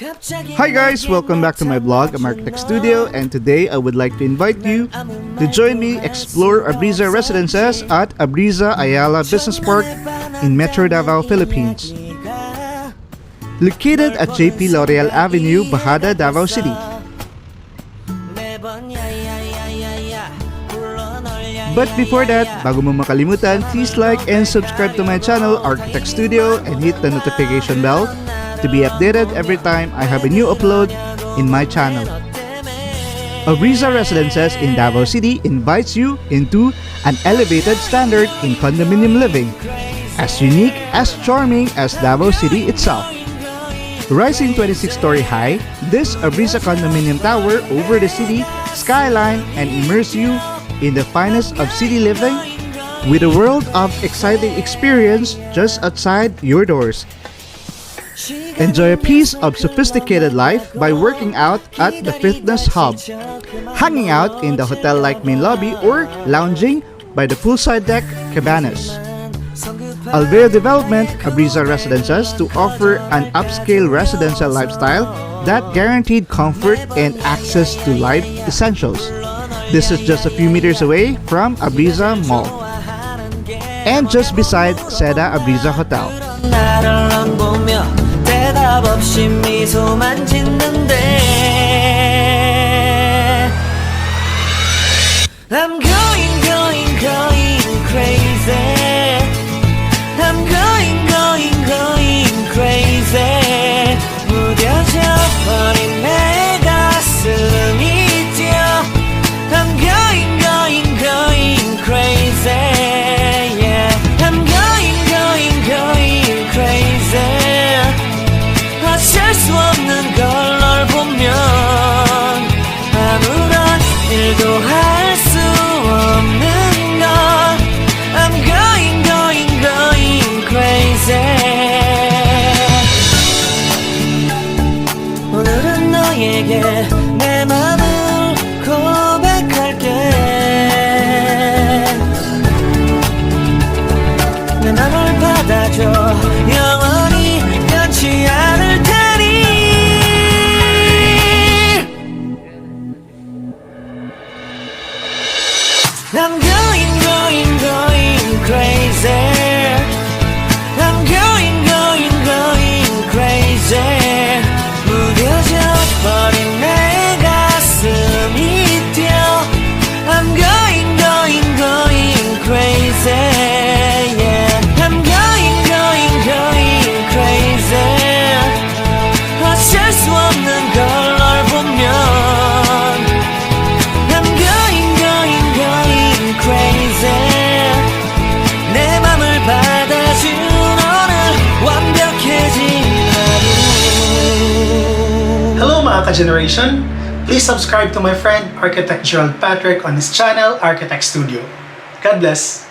Hi guys, welcome back to my vlog, I'm Architect Studio, and today I would like to invite you to join me explore Abreeza Residences at Abreeza Ayala Business Park in Metro Davao, Philippines. Located at JP L'Oreal Avenue, Bajada, Davao City. But before that, bago mo makalimutan, please like and subscribe to my channel, Architect Studio, and hit the notification bell to be updated every time I have a new upload in my channel. Abreeza Residences in Davao City invites you into an elevated standard in condominium living, as unique, as charming as Davao City itself. Rising 26-story high, this Abreeza condominium tower over the city skyline and immerse you in the finest of city living with a world of exciting experience just outside your doors. Enjoy a piece of sophisticated life by working out at the fitness hub, hanging out in the hotel-like main lobby, or lounging by the poolside deck cabanas. Alveo Development Abreeza Residences to offer an upscale residential lifestyle that guaranteed comfort and access to life essentials. This is just a few meters away from Abreeza Mall and just beside Seda Abreeza Hotel. 대답 없이 미소만 짓는데 I'm going crazy I'm going crazy 무뎌져 버린 내 가슴이 뛰어 I'm going crazy Yeah I'm going crazy 어쩔 수 없는 걸 널 보면 아무런 일도 할 수 없는 걸 I'm going crazy 오늘은 너에게 내 맘을 고백할게 내 맘을 받아줘 영원히 변치 않을 테니 I'm going crazy I'm going crazy 무뎌져 버린 내 가슴이 뛰어 I'm going crazy Yeah I'm going crazy 어쩔 수 없는 걸 널 보면 I'm going crazy 내 맘을 받아준 오늘 완벽해진 하루 Hello mga ka-generation! Please subscribe to my friend Architect Gerald Patrick on his channel, Architect Studio. God bless!